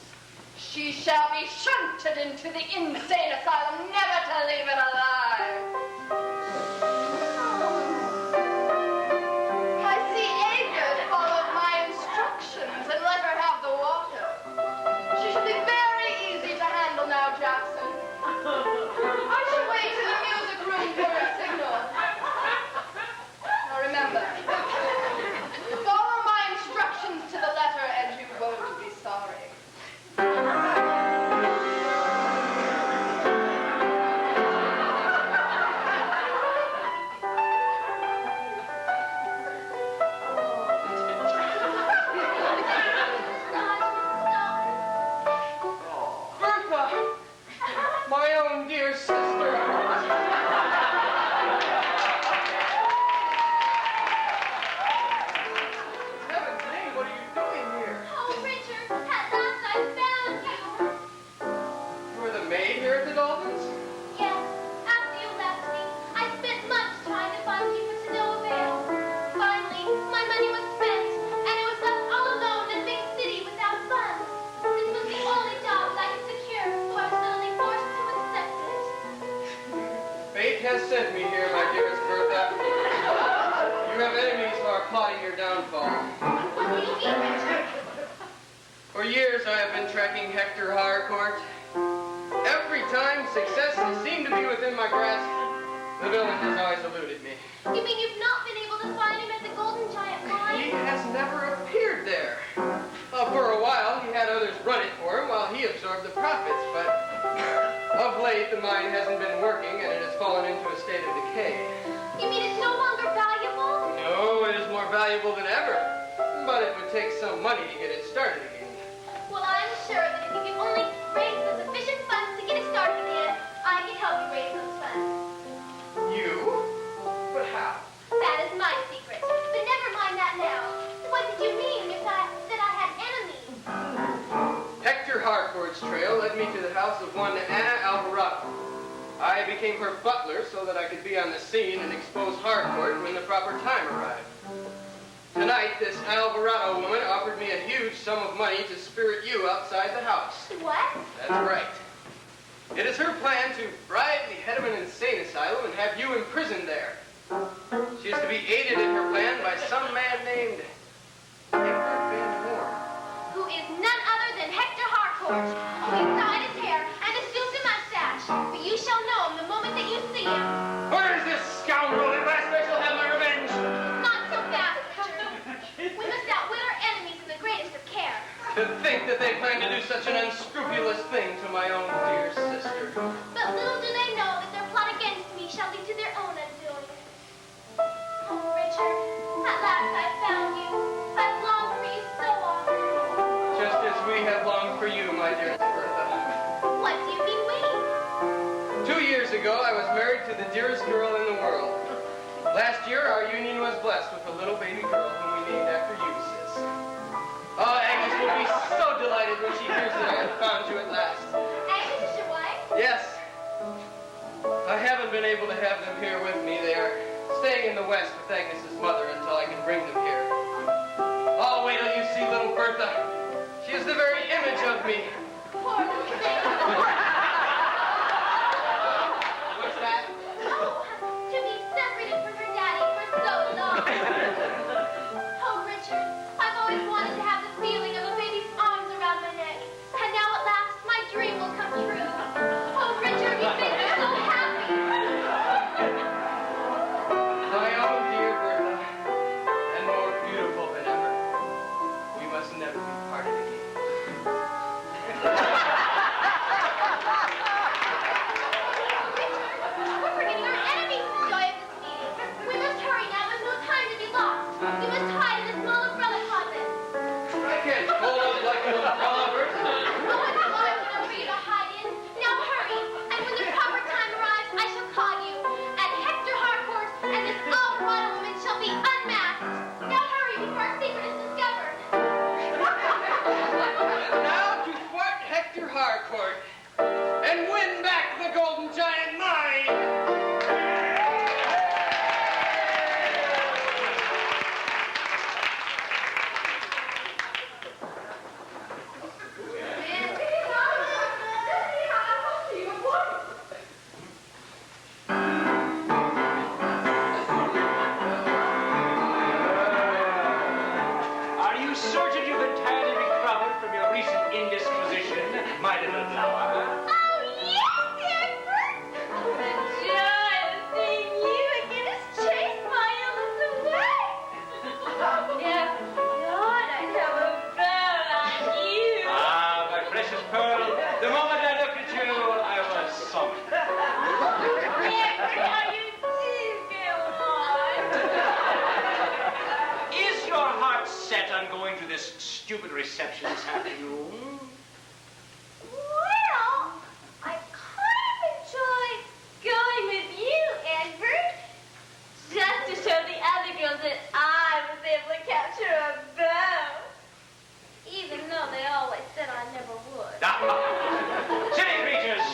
she shall be shunted into the insane asylum, never to leave it alive. I see Agard followed my instructions and let her have the water. She should be very easy to handle now, Jackson. I shall wait in the music room for a signal. Now remember, follow my instructions to the letter and you won't be sorry. Bertha! My own dear sister! Heaven's name, what are you doing here? Oh, Richard, at last I found you. You were the maid here at the Daltons? Yes, after you left me, I spent months trying to find you, but to no avail. Finally, my money was spent, and I was left all alone in a big city without funds. This was the only job that I could secure, so I was suddenly forced to accept it. Fate has sent me here, my dearest Bertha. You have enemies who are plotting your downfall. What do you mean, Richard? For years I have been tracking Hector Harcourt. Every time success has seemed to be within my grasp, the villain has always eluded me. You mean you've not been able to find him at the Golden Giant He mine? has never appeared there. For a while, he had others run it for him while he absorbed the profits, but of late the mine hasn't been working and it has fallen into a state of decay. You mean it's no longer valuable? No, it is more valuable than ever, but it would take some money to get it started again. Well, I'm sure that if you can only raise the sufficient funds to get it started again, I can help you raise those funds. You? But how? That is my secret. But never mind that now. What did you mean if I said I had enemies? Hector Harcourt's trail led me to the house of one Anna Alvarado. I became her butler so that I could be on the scene and expose Harcourt when the proper time arrived. Tonight, this Alvarado woman offered me a huge sum of money to spirit you outside the house. What? That's right. It is her plan to bribe the head of an insane asylum and have you imprisoned there. She is to be aided in her plan by some man named Edward Van Horn. Who is none other than Hector Harcourt, who has dyed his hair and assumed a mustache. But you shall know him the moment that you see him. Where is this scoundrel? At last I shall have my revenge. Not so fast, Hector. We must outwit our enemies in the greatest of care. To think that they plan to do such an unscrupulous thing to my own dear sister. But little do they know that their plot against me shall lead to their own undoing. Oh, Richard, at last I've found you. I've longed for you so often. Just as we have longed for you, my dearest Bertha. What do you been waiting? 2 years ago, I was married to the dearest girl in the world. Last year, our union was blessed with a little baby girl whom we named after you, sis. Oh, Agnes will be so delighted when she hears that I have found you at last. Agnes is your wife? Yes. I haven't been able to have them here with me. They are staying in the West with Agnes's mother until I can bring them here. Oh, wait till you see little Bertha. She is the very image of me. Poor little thing. What's that? Oh, to be separated from her daddy for so long. Oh, Richard, I've always wanted to have the feeling of a baby's arms around my neck. And now at last, my dream will come true. Oh, Richard, you make me so happy. My own dear Bertha, and more beautiful than ever. We must never be parted again. We're forgetting our enemies in the joy of this meeting. We must hurry now. There's no time to be lost. We must hide in the small umbrella closet. I can't hold up like an umbrella, Bertha. Oh, it's a large enough for you to hide in. Now hurry, and when the proper time arrives, I shall call you. And Hector Harcourt and this all-royal woman shall be unmasked. Now hurry before our secret is discovered. Now to thwart Hector Harcourt and win back the golden giant mine. Are you certain you've entirely recovered from your recent indisposition, my little flower? Oh, yes, Edward! The joy of seeing you again has chased my illness away. Never thought I'd have a beau like you. Ah, my precious pearl, the moment I looked at you, I was summoned. Edward, how you do go on. Is your heart set on going to this stupid reception this afternoon? Well, I kind of enjoy going with you, Edward. Just to show the other girls that I was able to capture a beau. Even though they always said I never would. Silly creatures!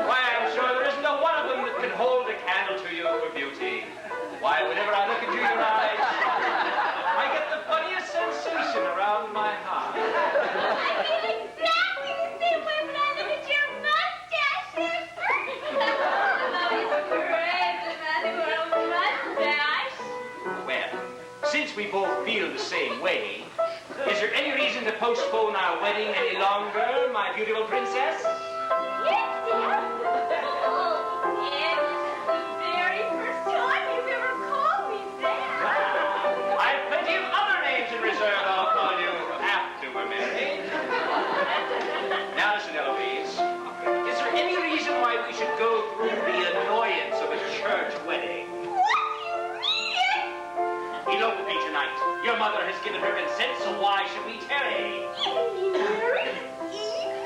Why, I'm sure there isn't a one of them that can hold a candle to you for beauty. Why, whenever I look into your eyes, I get the funniest sensation around my heart. I feel exactly the same way when I look at your mustache, Edward. I'm always afraid of the man who wears a mustache. Well, since we both feel the same way, is there any reason to postpone our wedding any longer, my beautiful princess? Yes, Dad. Oh, Ed, this is the very first time you've ever called me that. I've plenty of other names in reserve I'll call you after we're married. Now listen, Eloise. Is there any reason why we should go through the annoyance of a church wedding? What do you mean? Elope with me tonight. Your mother has given her consent, so why should we tarry? You married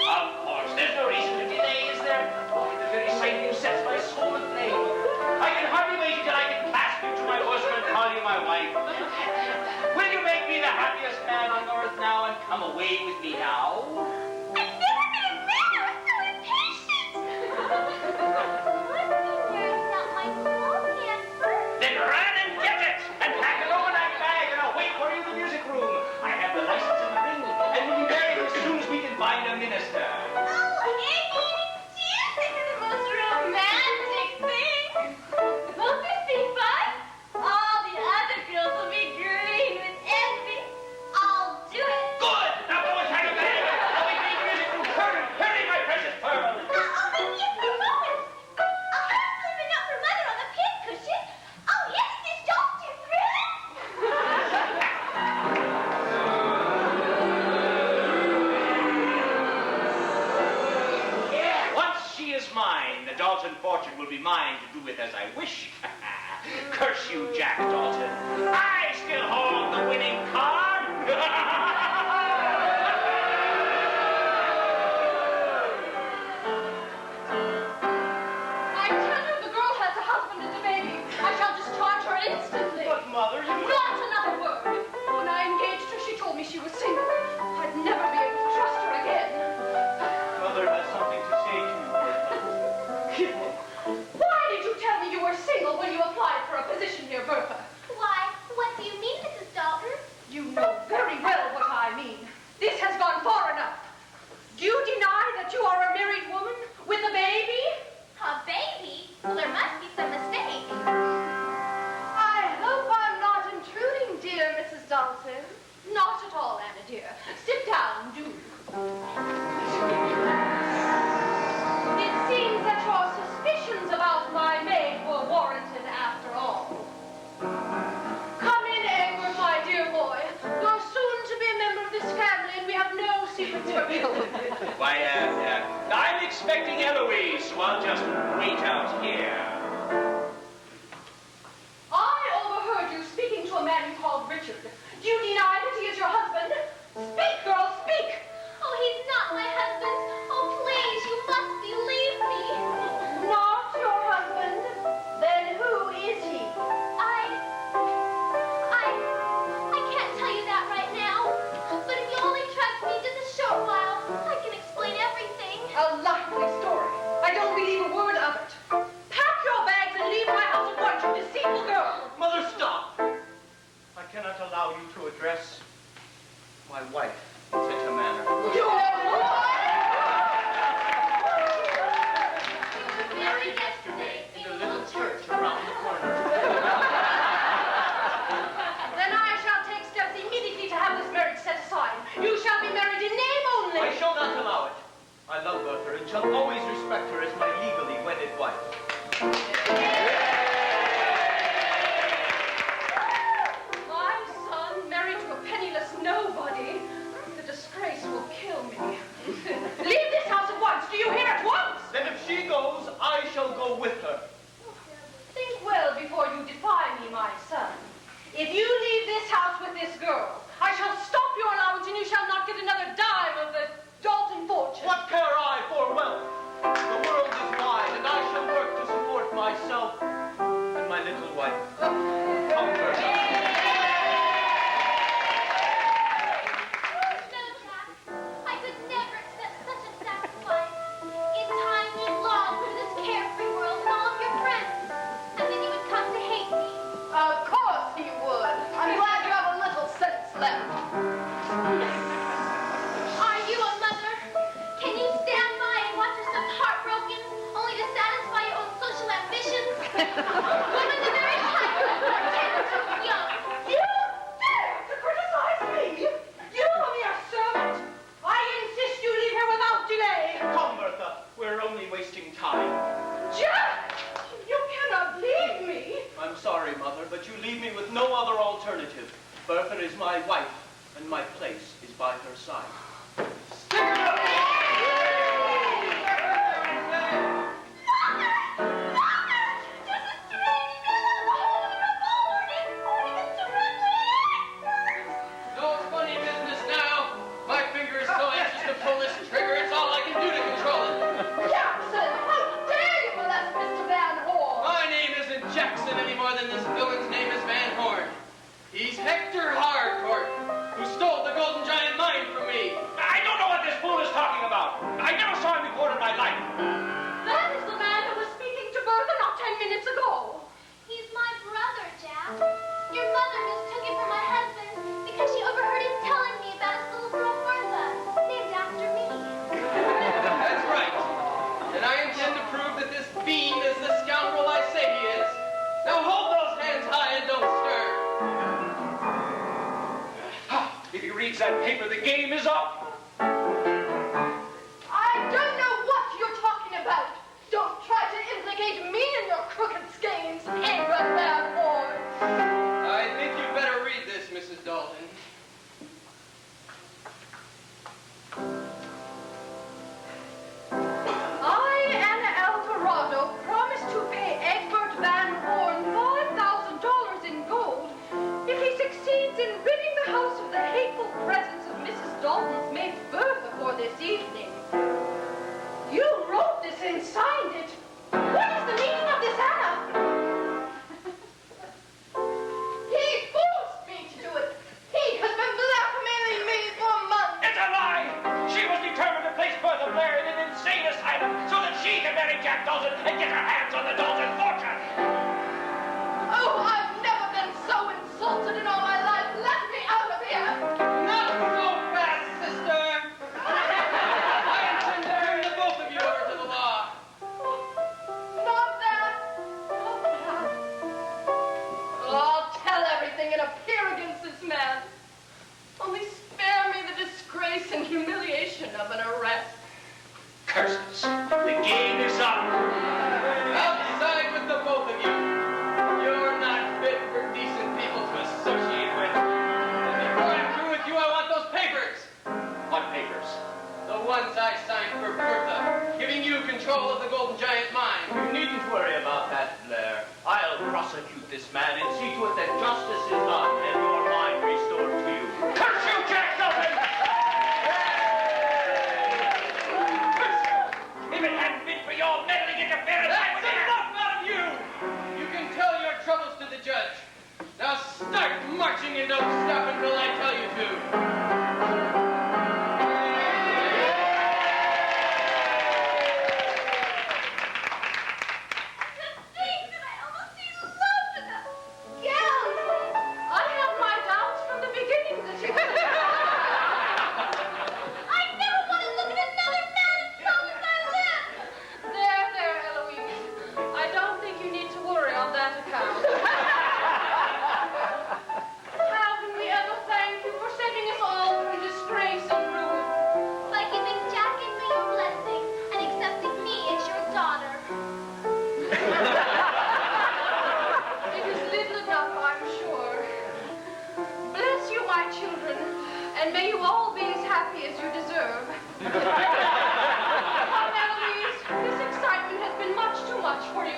Of course, there's no reason to delay, is there? Oh, the very sight of you sets my soul aflame. I can hardly wait until I can clasp you to my bosom and call you my wife. Will you make me the happiest man on earth now and come away with me now? I've never been a man who was so impatient. Must be wearing out my clothes, Edward. Then run and get it, and pack an overnight bag, and I'll wait for you in the music room. I have the license and the ring, and we'll be married as soon as mine. The Dalton fortune will be mine to do with as I wish. Curse you, Jack Dalton. I still hold the winning card. I tell you, the girl has a husband and a baby. I shall discharge her instantly. But, Mother, you... Not another word. When I engaged her, she told me she was single. I'd never be able to trust her again. Mother has something to say to you, Bertha. Why did you tell me you were single when you applied for a position here, Bertha? Why? What do you mean, Mrs. Dalton? You know very well what I mean. This has gone far enough. Do you deny that you are a married woman with a baby? A baby? Well, there must be some mistake. I hope I'm not intruding, dear Mrs. Dalton. Not at all, Anna dear. Sit down, do. It seems that your suspicions about my maid were warranted after all. Come in, Egbert, my dear boy. You're soon to be a member of this family, and we have no secrets to reveal. Why, I'm expecting Eloise, so I'll just wait out here. I overheard you speaking to a man called Richard. Do you deny that he is your husband? Speak, girl, speak! Oh, he's not my husband. Oh, please, you must believe me. Not your husband? Then who is he? I can't tell you that right now. But if you only trust me just a short while, I can explain everything. A likely story. I don't believe a word of it. Pack your bags and leave my house at once, you deceitful girl. Mother, stop! I cannot allow you to address my wife in such a manner. You We were married yesterday In the little church around the corner. Then I shall take steps immediately to have this marriage set aside. You shall be married in name only. I shall not allow it. I love Bertha and shall always respect her as my legally wedded wife. My son married to a penniless nobody. The disgrace will kill me. Leave this house at once. Do you hear at once? Then if she goes, I shall go with her. Think well before you defy me, my son. If you leave this house with this girl, I shall stop your allowance and you shall not get another dime of the Dalton fortune. What care I for wealth? The world is wide, and I shall work to support myself and my little wife. Come, Bertha. No, Jack. I could never accept such a sacrifice. In time, you'd long for this carefree world and all of your friends. And then you would come to hate me. Of course he would. I'm glad you have a little sense left. Are you a mother? Can you stand by and watch yourself heartbroken, only to satisfy your own social ambitions? Women are very high, too young. You dare to criticize me? You a mere servant? I insist you leave here without delay. Come, Bertha. We're only wasting time. Jack! You cannot leave me. I'm sorry, Mother, but you leave me with no other alternative. Bertha is my wife, and my place is by her side. Stick it up! No funny business now. My finger is so anxious to pull this trigger, it's all I can do to control it. Jackson, how dare you molest Mr. Van Horn? My name isn't Jackson any more than this villain's name is Van Horn. He's Hector Harcourt, who stole the Golden Giant mine from me. I don't know what this fool is talking about. I never saw him before in my life. That is the man who was speaking to Bertha not 10 minutes ago. He's my brother, Jack. Your mother mistook him for my husband because she overheard him telling me about his little girl Bertha, named after me. That's right. And I intend to prove that this fiend is the scoundrel I say he is. Now hold those hands high and don't stir. If he reads that paper, the game is up. I don't know what you're talking about. Don't try to implicate me in your crooked schemes, Egbert Van Horn. I think you'd better read this, Mrs. Dalton. I, Anna Jack Dalton and get your hands on the Dalton fortune! Oh, I've never been so insulted in all my life. Let me out of here. Not so fast, sister. I intend to turn the both of you over to the law. Not that. Not that. Oh, I'll tell everything and appear against this man. Only spare me the disgrace and humiliation of an arrest. Curses! The game is up! Outside with the both of you. You're not fit for decent people to associate with. And before I'm through with you, I want those papers. What papers? The ones I signed for Bertha, giving you control of the Golden Giant mine. You needn't worry about that, Blair. I'll prosecute this man and see to it that justice is done and your mind restored to you. Curse you, Jack Dalton! Curse you! If it hadn't been for your meddling interference, I would That's never... enough out of you! You can tell your troubles to the judge. Now start marching and don't stop until I tell you to. Thanks, and I almost feel in love with him. Yes, I had my doubts from the beginning that you could. I never want to look at another man as long as I live. There, Eloise. I don't think you need to worry on that account. How can we ever thank you for saving us all from disgrace and ruin? By giving Jack and me your blessing and accepting me as your daughter. It is little enough, I'm sure. Bless you, my children, and may you all be as happy as you deserve. Come, Eloise, this excitement has been much too much for you.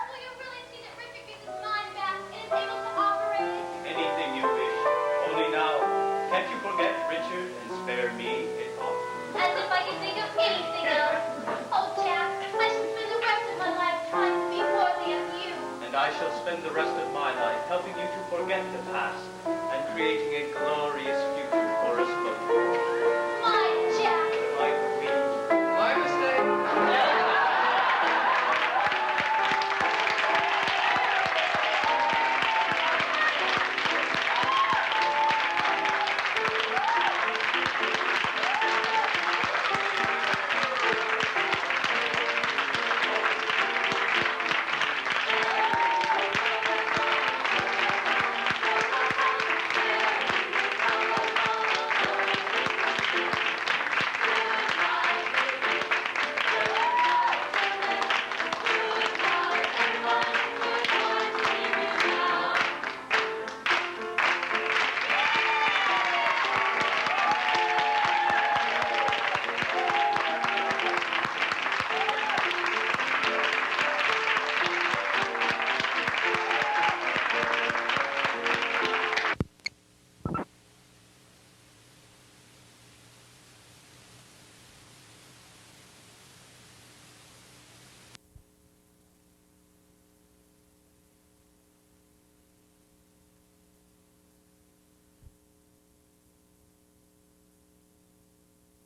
Will you really see that Richard gets his mind back and is able to operate? Anything you wish. Only now, can't you forget Richard and spare me a thought? As if I could think of anything else. Oh, Jack, I should spend the rest of my life trying to be worthy of you. And I shall spend the rest of my life helping you to forget the past and creating a glorious